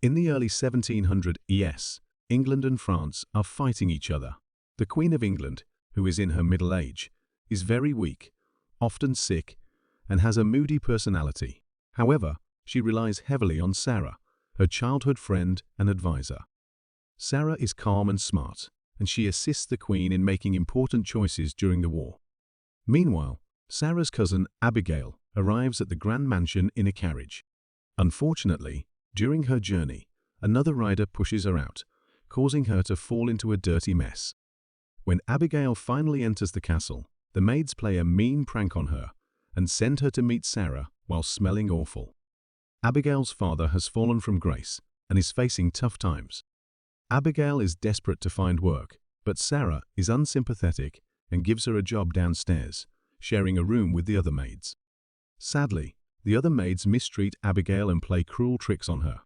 In the early 1700s, England and France are fighting each other. The Queen of England, who is in her middle age, is very weak, often sick, and has a moody personality. However, she relies heavily on Sarah, her childhood friend and advisor. Sarah is calm and smart, and she assists the Queen in making important choices during the war. Meanwhile, Sarah's cousin Abigail arrives at the grand mansion in a carriage. Unfortunately, during her journey, another rider pushes her out, causing her to fall into a dirty mess. When Abigail finally enters the castle, the maids play a mean prank on her and send her to meet Sarah while smelling awful. Abigail's father has fallen from grace and is facing tough times. Abigail is desperate to find work, but Sarah is unsympathetic and gives her a job downstairs, sharing a room with the other maids. Sadly, the other maids mistreat Abigail and play cruel tricks on her.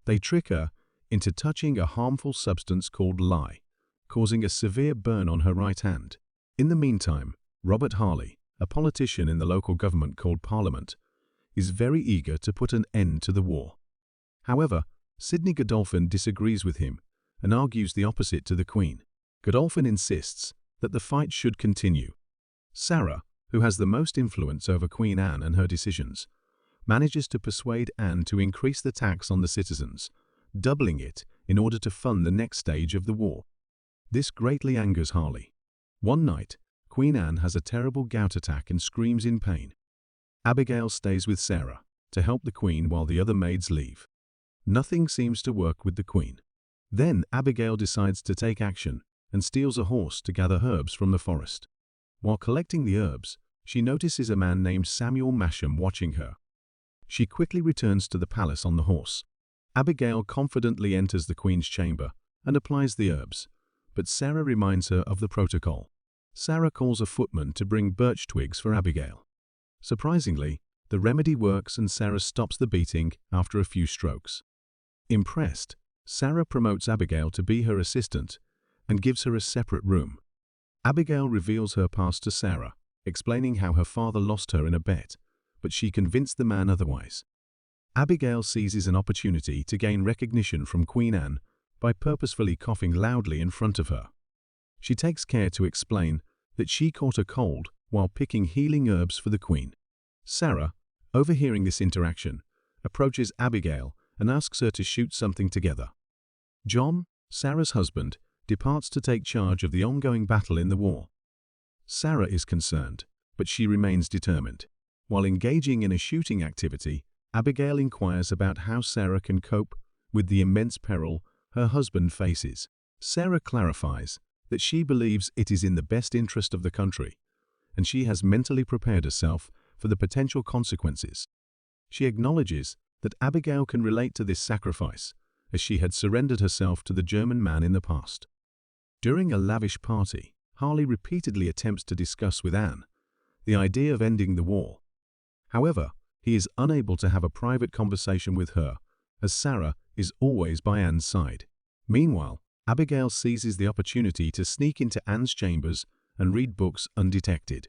They trick her into touching a harmful substance called lye, causing a severe burn on her right hand. In the meantime, Robert Harley, a politician in the local government called Parliament, is very eager to put an end to the war. However, Sidney Godolphin disagrees with him and argues the opposite to the Queen. Godolphin insists that the fight should continue. Sarah, who has the most influence over Queen Anne and her decisions, manages to persuade Anne to increase the tax on the citizens, doubling it in order to fund the next stage of the war. This greatly angers Harley. One night, Queen Anne has a terrible gout attack and screams in pain. Abigail stays with Sarah to help the Queen while the other maids leave. Nothing seems to work with the Queen. Then Abigail decides to take action and steals a horse to gather herbs from the forest. While collecting the herbs, she notices a man named Samuel Masham watching her. She quickly returns to the palace on the horse. Abigail confidently enters the Queen's chamber and applies the herbs, but Sarah reminds her of the protocol. Sarah calls a footman to bring birch twigs for Abigail. Surprisingly, the remedy works and Sarah stops the beating after a few strokes. Impressed, Sarah promotes Abigail to be her assistant and gives her a separate room. Abigail reveals her past to Sarah, explaining how her father lost her in a bet, but she convinced the man otherwise. Abigail seizes an opportunity to gain recognition from Queen Anne by purposefully coughing loudly in front of her. She takes care to explain that she caught a cold while picking healing herbs for the Queen. Sarah, overhearing this interaction, approaches Abigail and asks her to shoot something together. John, Sarah's husband, departs to take charge of the ongoing battle in the war. Sarah is concerned, but she remains determined. While engaging in a shooting activity, Abigail inquires about how Sarah can cope with the immense peril her husband faces. Sarah clarifies that she believes it is in the best interest of the country, and she has mentally prepared herself for the potential consequences. She acknowledges that Abigail can relate to this sacrifice, as she had surrendered herself to the German man in the past. During a lavish party, Harley repeatedly attempts to discuss with Anne the idea of ending the war. However, he is unable to have a private conversation with her, as Sarah is always by Anne's side. Meanwhile, Abigail seizes the opportunity to sneak into Anne's chambers and read books undetected.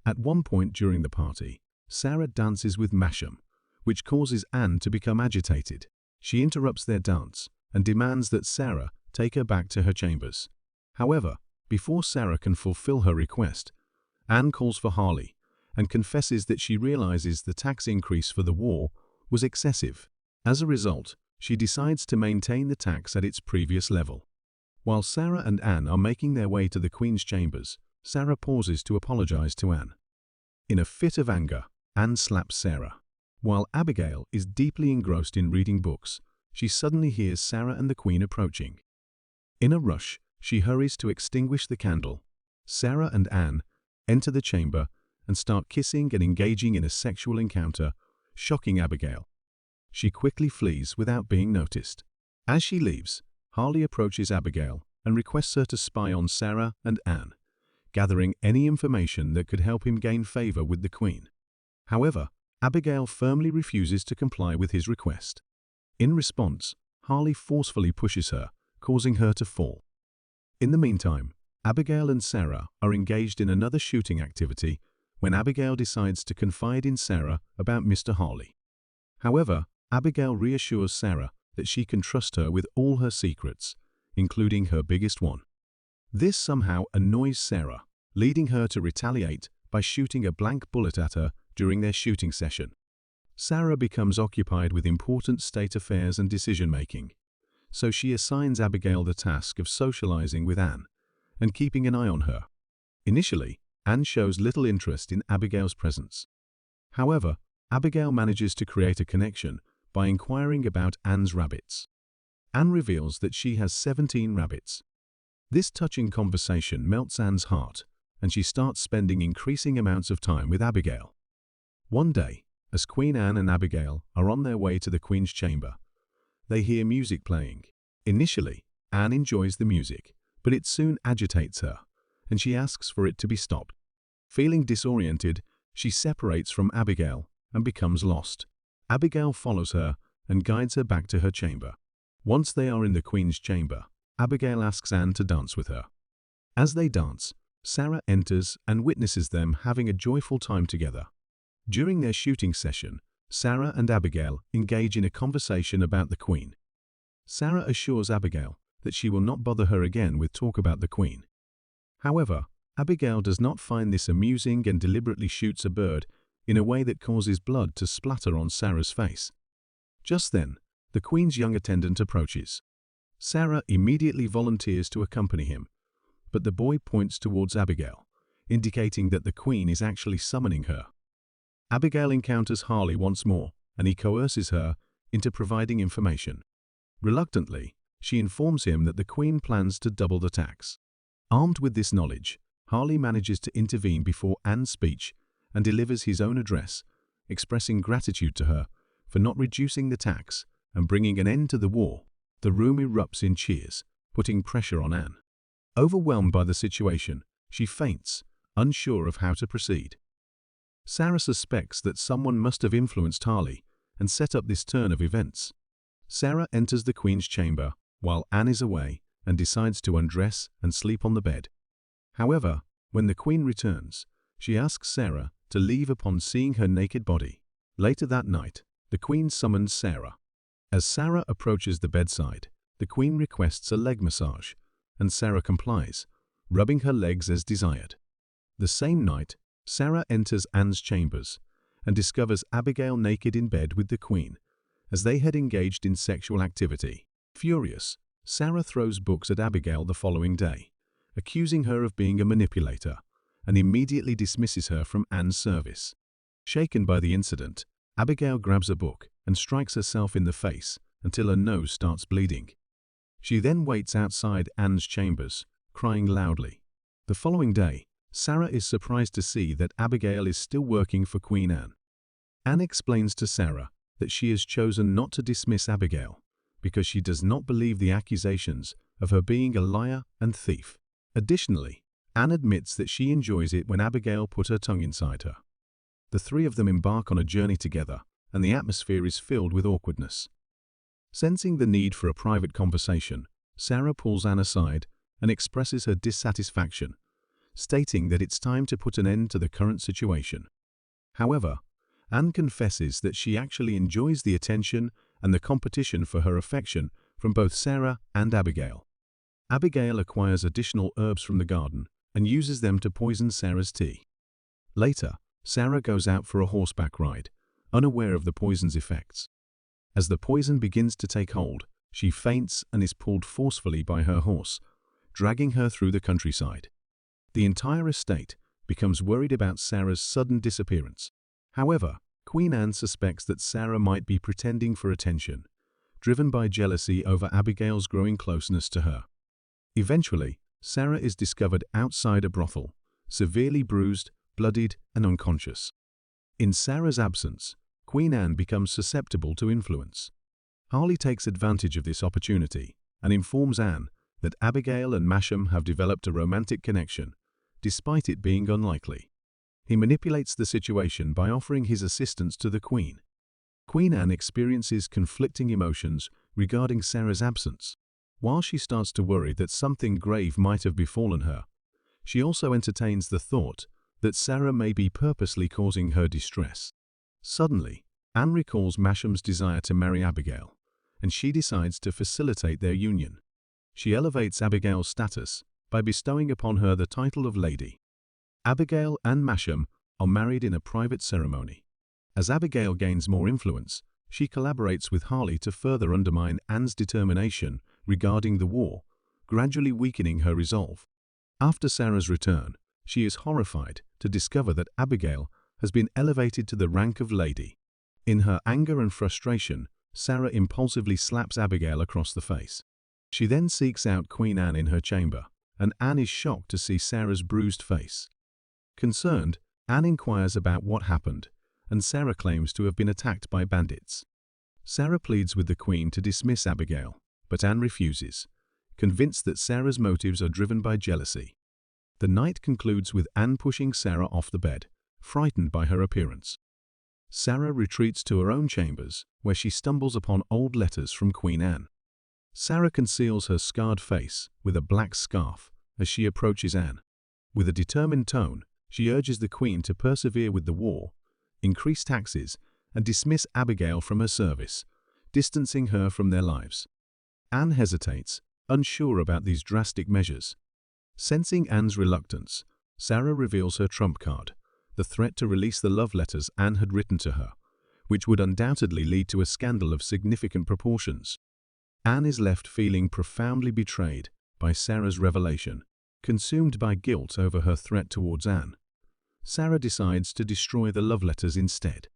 At one point during the party, Sarah dances with Masham, which causes Anne to become agitated. She interrupts their dance and demands that Sarah take her back to her chambers. However, before Sarah can fulfill her request, Anne calls for Harley and confesses that she realizes the tax increase for the war was excessive. As a result, she decides to maintain the tax at its previous level. While Sarah and Anne are making their way to the Queen's chambers, Sarah pauses to apologize to Anne. In a fit of anger, Anne slaps Sarah. While Abigail is deeply engrossed in reading books, she suddenly hears Sarah and the Queen approaching. In a rush, she hurries to extinguish the candle. Sarah and Anne enter the chamber and start kissing and engaging in a sexual encounter, shocking Abigail. She quickly flees without being noticed. As she leaves, Harley approaches Abigail and requests her to spy on Sarah and Anne, gathering any information that could help him gain favor with the Queen. However, Abigail firmly refuses to comply with his request. In response, Harley forcefully pushes her, causing her to fall. In the meantime, Abigail and Sarah are engaged in another shooting activity when Abigail decides to confide in Sarah about Mr. Harley. However, Abigail reassures Sarah that she can trust her with all her secrets, including her biggest one. This somehow annoys Sarah, leading her to retaliate by shooting a blank bullet at her during their shooting session. Sarah becomes occupied with important state affairs and decision-making, so she assigns Abigail the task of socializing with Anne and keeping an eye on her. Initially, Anne shows little interest in Abigail's presence. However, Abigail manages to create a connection by inquiring about Anne's rabbits. Anne reveals that she has 17 rabbits. This touching conversation melts Anne's heart, and she starts spending increasing amounts of time with Abigail. One day, as Queen Anne and Abigail are on their way to the Queen's chamber, they hear music playing. Initially, Anne enjoys the music, but it soon agitates her, and she asks for it to be stopped. Feeling disoriented, she separates from Abigail and becomes lost. Abigail follows her and guides her back to her chamber. Once they are in the Queen's chamber, Abigail asks Anne to dance with her. As they dance, Sarah enters and witnesses them having a joyful time together. During their shooting session, Sarah and Abigail engage in a conversation about the Queen. Sarah assures Abigail that she will not bother her again with talk about the Queen. However, Abigail does not find this amusing and deliberately shoots a bird in a way that causes blood to splatter on Sarah's face. Just then, the Queen's young attendant approaches. Sarah immediately volunteers to accompany him, but the boy points towards Abigail, indicating that the Queen is actually summoning her. Abigail encounters Harley once more, and he coerces her into providing information. Reluctantly, she informs him that the Queen plans to double the tax. Armed with this knowledge, Harley manages to intervene before Anne's speech and delivers his own address, expressing gratitude to her for not reducing the tax and bringing an end to the war. The room erupts in cheers, putting pressure on Anne. Overwhelmed by the situation, she faints, unsure of how to proceed. Sarah suspects that someone must have influenced Harley and set up this turn of events. Sarah enters the Queen's chamber while Anne is away and decides to undress and sleep on the bed. However, when the Queen returns, she asks Sarah to leave upon seeing her naked body. Later that night, the Queen summons Sarah. As Sarah approaches the bedside, the Queen requests a leg massage, and Sarah complies, rubbing her legs as desired. The same night, Sarah enters Anne's chambers and discovers Abigail naked in bed with the Queen, as they had engaged in sexual activity. Furious, Sarah throws books at Abigail the following day, accusing her of being a manipulator, and immediately dismisses her from Anne's service. Shaken by the incident, Abigail grabs a book and strikes herself in the face until her nose starts bleeding. She then waits outside Anne's chambers, crying loudly. The following day, Sarah is surprised to see that Abigail is still working for Queen Anne. Anne explains to Sarah that she has chosen not to dismiss Abigail because she does not believe the accusations of her being a liar and thief. Additionally, Anne admits that she enjoys it when Abigail put her tongue inside her. The three of them embark on a journey together, and the atmosphere is filled with awkwardness. Sensing the need for a private conversation, Sarah pulls Anne aside and expresses her dissatisfaction, stating that it's time to put an end to the current situation. However, Anne confesses that she actually enjoys the attention and the competition for her affection from both Sarah and Abigail. Abigail acquires additional herbs from the garden and uses them to poison Sarah's tea. Later, Sarah goes out for a horseback ride, unaware of the poison's effects. As the poison begins to take hold, she faints and is pulled forcefully by her horse, dragging her through the countryside. The entire estate becomes worried about Sarah's sudden disappearance. However, Queen Anne suspects that Sarah might be pretending for attention, driven by jealousy over Abigail's growing closeness to her. Eventually, Sarah is discovered outside a brothel, severely bruised, bloodied, and unconscious. In Sarah's absence, Queen Anne becomes susceptible to influence. Harley takes advantage of this opportunity and informs Anne that Abigail and Masham have developed a romantic connection, despite it being unlikely. He manipulates the situation by offering his assistance to the Queen. Queen Anne experiences conflicting emotions regarding Sarah's absence. While she starts to worry that something grave might have befallen her, she also entertains the thought that Sarah may be purposely causing her distress. Suddenly, Anne recalls Masham's desire to marry Abigail, and she decides to facilitate their union. She elevates Abigail's status by bestowing upon her the title of Lady. Abigail and Mbhrecap are married in a private ceremony. As Abigail gains more influence, she collaborates with Harley to further undermine Anne's determination regarding the war, gradually weakening her resolve. After Sarah's return, she is horrified to discover that Abigail has been elevated to the rank of Lady. In her anger and frustration, Sarah impulsively slaps Abigail across the face. She then seeks out Queen Anne in her chamber, and Anne is shocked to see Sarah's bruised face. Concerned, Anne inquires about what happened, and Sarah claims to have been attacked by bandits. Sarah pleads with the Queen to dismiss Abigail, but Anne refuses, convinced that Sarah's motives are driven by jealousy. The night concludes with Anne pushing Sarah off the bed, frightened by her appearance. Sarah retreats to her own chambers, where she stumbles upon old letters from Queen Anne. Sarah conceals her scarred face with a black scarf as she approaches Anne. With a determined tone, she urges the Queen to persevere with the war, increase taxes, and dismiss Abigail from her service, distancing her from their lives. Anne hesitates, unsure about these drastic measures. Sensing Anne's reluctance, Sarah reveals her trump card, the threat to release the love letters Anne had written to her, which would undoubtedly lead to a scandal of significant proportions. Anne is left feeling profoundly betrayed by Sarah's revelation, consumed by guilt over her threat towards Anne. Sarah decides to destroy the love letters instead.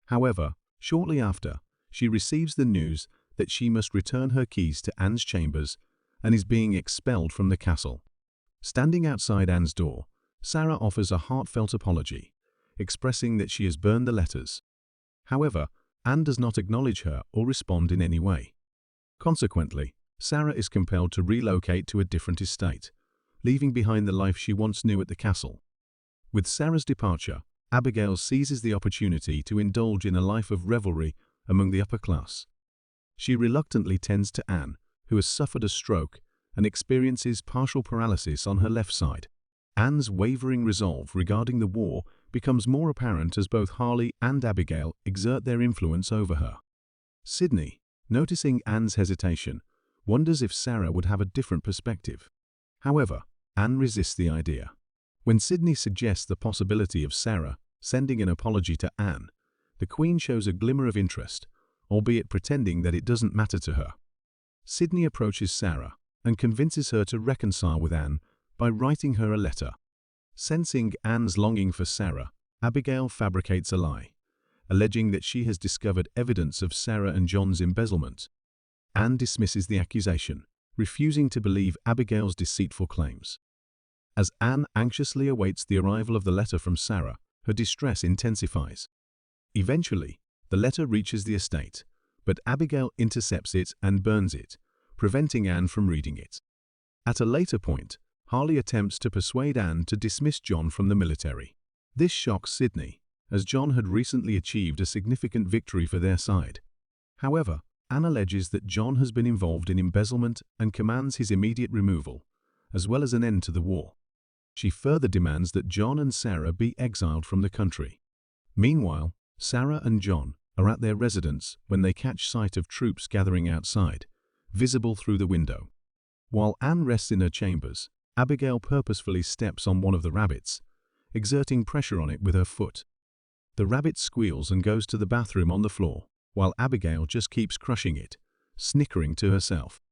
However, shortly after, she receives the news that she must return her keys to Anne's chambers and is being expelled from the castle. Standing outside Anne's door, Sarah offers a heartfelt apology, expressing that she has burned the letters. However, Anne does not acknowledge her or respond in any way. Consequently, Sarah is compelled to relocate to a different estate, leaving behind the life she once knew at the castle. With Sarah's departure, Abigail seizes the opportunity to indulge in a life of revelry among the upper class. She reluctantly tends to Anne, who has suffered a stroke and experiences partial paralysis on her left side. Anne's wavering resolve regarding the war becomes more apparent as both Harley and Abigail exert their influence over her. Sydney, noticing Anne's hesitation, wonders if Sarah would have a different perspective. However, Anne resists the idea. When Sydney suggests the possibility of Sarah sending an apology to Anne, the Queen shows a glimmer of interest, albeit pretending that it doesn't matter to her. Sydney approaches Sarah and convinces her to reconcile with Anne by writing her a letter. Sensing Anne's longing for Sarah, Abigail fabricates a lie, alleging that she has discovered evidence of Sarah and John's embezzlement. Anne dismisses the accusation, refusing to believe Abigail's deceitful claims. As Anne anxiously awaits the arrival of the letter from Sarah, her distress intensifies. Eventually, the letter reaches the estate, but Abigail intercepts it and burns it, preventing Anne from reading it. At a later point, Harley attempts to persuade Anne to dismiss John from the military. This shocks Sydney, as John had recently achieved a significant victory for their side. However, Anne alleges that John has been involved in embezzlement and commands his immediate removal, as well as an end to the war. She further demands that John and Sarah be exiled from the country. Meanwhile, Sarah and John are at their residence when they catch sight of troops gathering outside, visible through the window. While Anne rests in her chambers, Abigail purposefully steps on one of the rabbits, exerting pressure on it with her foot. The rabbit squeals and goes to the bathroom on the floor, while Abigail just keeps crushing it, snickering to herself.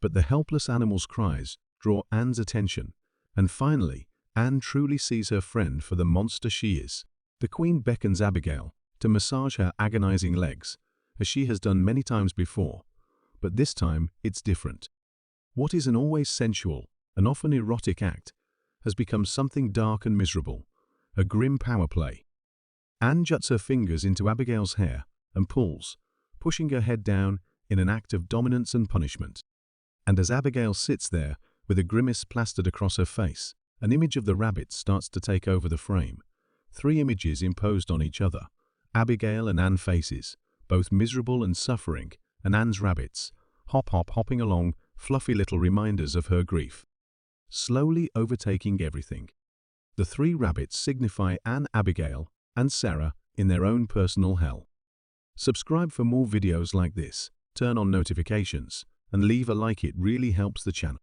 But the helpless animal's cries draw Anne's attention, and finally, Anne truly sees her friend for the monster she is. The Queen beckons Abigail to massage her agonizing legs, as she has done many times before, but this time it's different. What is an always sensual and often erotic act has become something dark and miserable, a grim power play. Anne juts her fingers into Abigail's hair and pulls, pushing her head down in an act of dominance and punishment. And as Abigail sits there, with a grimace plastered across her face, an image of the rabbit starts to take over the frame. 3 images imposed on each other, Abigail and Anne faces, both miserable and suffering, and Anne's rabbits, hopping along, fluffy little reminders of her grief. Slowly overtaking everything. The 3 rabbits signify Anne, Abigail, and Sarah in their own personal hell. Subscribe for more videos like this, turn on notifications, and leave a like. It really helps the channel.